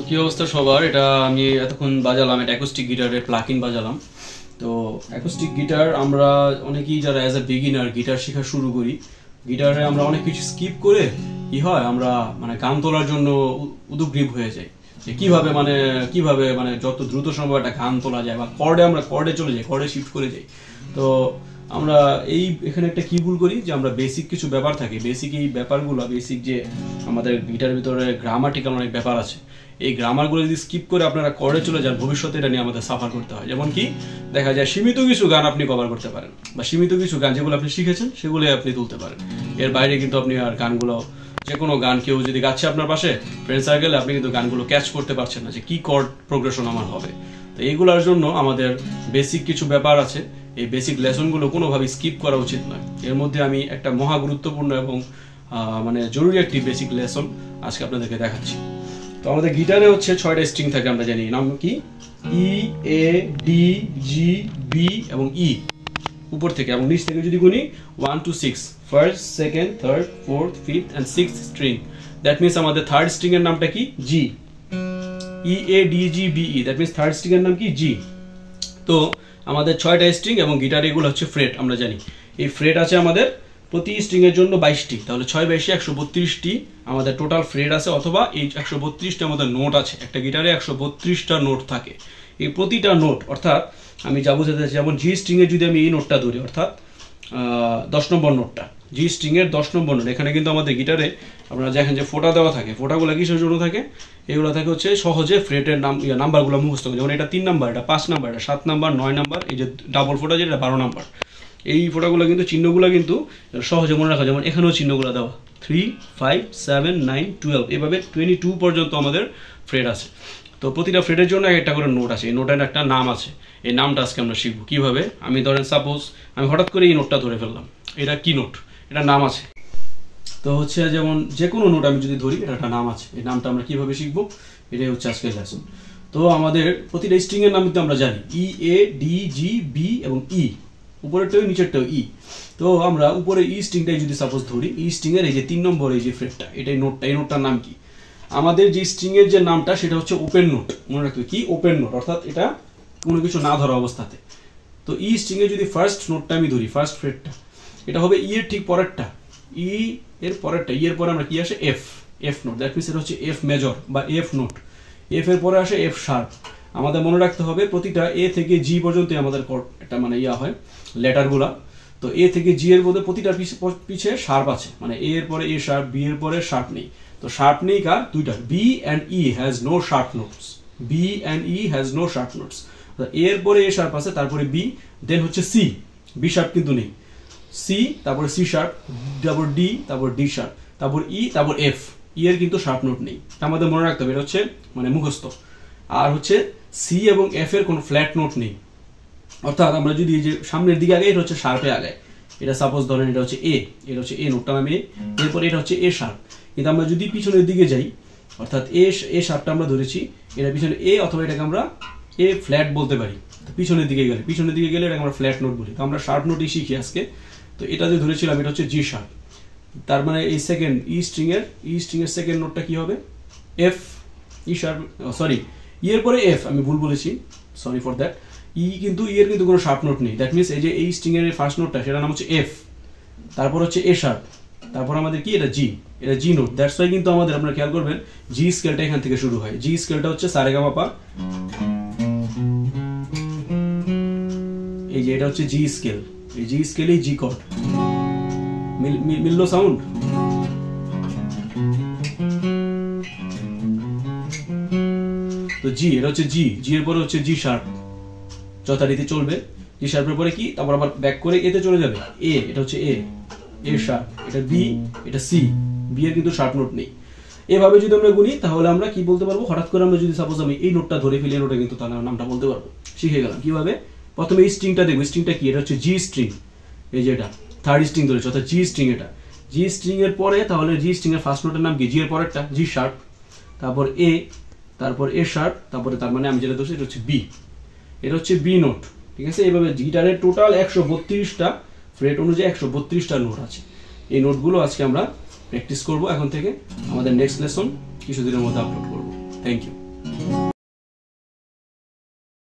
কি অবস্থা সবার? এটা আমি এতক্ষণ বাজালাম, এটা অ্যাকোস্টিক গিটারের প্লাগইন বাজালাম। তো অ্যাকোস্টিক গিটার আমরা অনেকেই যারা অ্যাজ এ বিগিনার গিটার শেখা শুরু করি, গিটারে আমরা অনেক কিছু স্কিপ করে কি হয়, আমরা মানে গান তোলার জন্য উদগ্রীব হয়ে যাই যে কিভাবে মানে যত দ্রুত সম্ভব একটা গান তোলা যায়, বা আমরা কর্ডে চলে যাই, কর্ডে শিফট করে যাই। তো আমরা এখানে একটা কি ভুল করি যে আমরা বেসিক কিছু ব্যাপার থাকে, বেসিক এই ব্যাপারগুলো, বেসিক যে আমাদের গিটারের ভিতরে গ্রামাটিক্যাল অনেক ব্যাপার আছে, এই গ্রামারগুলো যদি স্কিপ করে আপনারা কর্ডে চলে যান, ভবিষ্যতে এটা নিয়ে আমাদের সাফার করতে হয়। যেমন কি দেখা যায় সীমিত কিছু গান আপনি কভার করতে পারেন, বা সীমিত কিছু গান যেগুলো আপনি শিখেছেন সেগুলোই আপনি তুলতে পারেন। এর বাইরে কিন্তু আপনি আর গানগুলো, যে কোনো গান কেউ যদি গাচ্ছে আপনার পাশে ফ্রেন্ড সার্কেলে, আপনি কিন্তু গানগুলো ক্যাচ করতে পারছেন না যে কি কর্ড প্রোগ্রেশন আমার হবে। তো এইগুলোর জন্য আমাদের বেসিক কিছু ব্যাপার আছে, এই বেসিক লেসনগুলো কোনোভাবে স্কিপ করা উচিত নয়। এর মধ্যে আমি একটা মহা গুরুত্বপূর্ণ এবং মানে জরুরি একটি বেসিক লেসন আজকে আপনাদেরকে দেখাচ্ছি। তো আমাদের গিটারে হচ্ছে 6টা স্ট্রিং থাকে, আমরা জানি নাম কি, ই, এ, ডি, জি, বি এবং ই উপর থেকে, এবং নিচ থেকে যদি গুনি 1 to 6, first, second, third, fourth, fifth and sixth string. That means আমাদের থার্ড স্ট্রিং এর নামটা কি, G. E, A, D, G, B, E, that means third string এর নাম কি, জি। তো আমাদের 6টা স্ট্রিং এবং গিটার এগুলো হচ্ছে ফ্রেট, আমরা জানি এই ফ্রেট আছে আমাদের প্রতি স্ট্রিং এর জন্য 22টি, তাহলে 6 × 22 132টি আমাদের টোটাল ফ্রেট আছে, অথবা এই 132টা আমাদের নোট আছে। একটা গিটারে 132টা নোট থাকে। এই প্রতিটা নোট, অর্থাৎ আমি যা বুঝাতে চাই, যেমন জি স্ট্রিং এর যদি আমি এই নোটটা ধরি, অর্থাৎ 10 নম্বর নোটটা, জি স্ট্রিং এর 10 নম্বর নোট, এখানে কিন্তু আমাদের গিটারে আপনারা দেখেন যে ফোঁটা দেওয়া থাকে। ফোঁটাগুলো কিসের জন্য থাকে? এগুলো থাকে হচ্ছে সহজে ফ্রেটের নাম্বারগুলো মুখস্থ করে, যেমন এটা 3 নাম্বার, এটা 5 নাম্বার, এটা 7 নাম্বার, 9 নাম্বার, এই যে ডাবল ফোঁটা যেটা 12 নাম্বার। এই ফোঁটাগুলো কিন্তু চিহ্নগুলো কিন্তু সহজে মনে রাখা, যেমন এখানেও চিহ্নগুলো দেওয়া 3, 5, 7, 9, 12, এভাবে 22 পর্যন্ত আমাদের ফ্রেট আছে। তো প্রতিটা ফ্রেটের জন্য একটা করে নোট আছে, এই নোটের একটা নাম আছে। এই নামটা আজকে আমরা শিখবো কিভাবে। আমি ধরেন সাপোজ আমি হঠাৎ করে এই নোটটা ধরে ফেললাম, এটা কি নোট, এটা নাম আছে। তো হচ্ছে যেমন যে কোনো নোট আমি যদি ধরি, এটা একটা নাম আছে, এই নামটা আমরা কিভাবে শিখবো, এটাই হচ্ছে আজকের লেসন। তো আমাদের প্রতিটা স্ট্রিং এর নাম কিন্তু আমরা জানি, ই, এ, ডি, জি, বি এবং ই, উপরেরটাও নিচেরটাও ই। তো আমরা উপরে ই স্ট্রিংটাই যদি সাপোজ ধরি, ই স্ট্রিং এর এই যে 3 নম্বর এই যে ফ্রেটটা, এটাই নোটটা, এই নোটটার নাম কি? আমাদের যে স্ট্রিং এর যে নামটা সেটা হচ্ছে ওপেন নোট, মনে রাখবে কি, ওপেন নোট, অর্থাৎ এটা কোনো কিছু না ধরা অবস্থাতে। তো ই স্ট্রিং এর যদি ফার্স্ট নোটটা আমি ধরি, ফার্স্ট ফ্রেটটা, এটা হবে ই এর ঠিক পরেরটা, ই এর পরেরটা, ই এর পরে আমরা কি আসে, F, F note, that means এটা হচ্ছে এফ মেজর বা এফ নোট। এফ এর পরে আসে এফ শার্প। আমাদের মনে রাখতে হবে প্রতিটা এ থেকে জি পর্যন্ত আমাদের একটা মানে হয় লেটারগুলা। তো এ থেকে জি এর মধ্যে প্রতিটা পিছে শার্প আছে, মানে এ এর পরে এ শার্প, বি এর পরে শার্প নেই। তো শার্প নেই কার? দুইটা, B and E has no sharp notes, B and E has no sharp notes. A এর পরে এ শার্প আছে, তারপরে বি, দেন হচ্ছে সি, বি শার্প কিন্তু নেই, সি, তারপরে সি শার্প, তারপর ডি, তারপর ডি শার্প, তারপর ই, তারপর এফ, ই এর কিন্তু শার্প নোট নেই। আমাদের মনে রাখতে হবে, এটা হচ্ছে মানে মুখস্থ। আর হচ্ছে সি এবং এফ এর কোনো ফ্ল্যাট নোট নেই, অর্থাৎ আমরা যদি এই যে সামনের দিকে আগে, এটা হচ্ছে শার্পে আগে, এটা সাপোজ ধরেন এটা হচ্ছে এ, এটা হচ্ছে এ নোটটা আমি, এরপর এটা হচ্ছে এ শার্প। কিন্তু আমরা যদি পিছনের দিকে যাই, অর্থাৎ এ শার্পটা আমরা ধরেছি, এটা পিছনে এ, অথবা এটাকে আমরা এ ফ্ল্যাট বলতে পারি। তো পিছনের দিকে গেলে এটাকে আমরা ফ্ল্যাট নোট বলি। তো আমরা শার্প নোটই শিখি আজকে। তো এটা যে ধরেছিলাম, এটা হচ্ছে জি শার্প, তার মানে এই সেকেন্ড ই স্ট্রিং এর সেকেন্ড নোটটা কি হবে, এফ, ই শার্প, সরি, ই এর পরে এফ, আমি ভুল বলেছি, সরি ফর দ্যাট। ই কিন্তু ই এর কিন্তু কোনো শার্প নোট নেই, দ্যাট মিনস এই যে এই স্ট্রিং এর ফার্স্ট নোটটা, সেটার নাম হচ্ছে এফ, তারপর হচ্ছে এ শার্প, তারপর আমাদের কি, এটা জি, এটা জি নোট। দ্যাটস ওয়াই কিন্তু আমাদের, আপনারা খেয়াল করবেন, জি স্কেলটা এখান থেকে শুরু হয়। জি স্কেলটা হচ্ছে সারেগামাপা, এই যে এটা হচ্ছে জি স্কেল, এই জি স্কেলেই জি কর্ড, মিললো সাউন্ড? তো জি, এটা হচ্ছে জি, জি এর পরে হচ্ছে জি শার্প, যথারীতি চলবে। জি শার্পের পরে কি, তারপর আবার ব্যাক করে এতে চলে যাবে, এ, এটা হচ্ছে এ, এ শার্প, এটা বি, এটা সি, বি এর কিন্তু শার্প নোট নেই। এভাবে যদি আমরা গুনি, তাহলে আমরা কি বলতে পারবো, হঠাৎ করে আমরা যদি সাপোজ আমি এই নোটটা ধরে ফেলি, এই নোটে কিন্তু তার নামটা বলতে পারবো। শিখে গেলাম কিভাবে। প্রথমে এই স্ট্রিংটা দেখবো, স্ট্রিংটা কি, এটা হচ্ছে জি স্ট্রিং, এই যে এটা থার্ড স্ট্রিং ধরেছে, অর্থাৎ জি স্ট্রিং। এটা জি স্ট্রিং এর পরে, তাহলে জি স্ট্রিং এর ফার্স্ট নোটের নাম কি, জি এর পরেরটা জি শার্প, তারপর এ, তারপর এ শার্প, তারপরে তার মানে আমি যেটা ধরছি এটা হচ্ছে বি, এটা হচ্ছে বি নোট। ঠিক আছে, এইভাবে গিটারের টোটাল 132টা ফ্রেট অনুযায়ী 132টা নোট আছে। এই নোটগুলো আজকে আমরা প্র্যাকটিস করব এখন থেকে। আমাদের নেক্সট লেসন কিছুদিনের মধ্যে আপলোড করব। Thank you.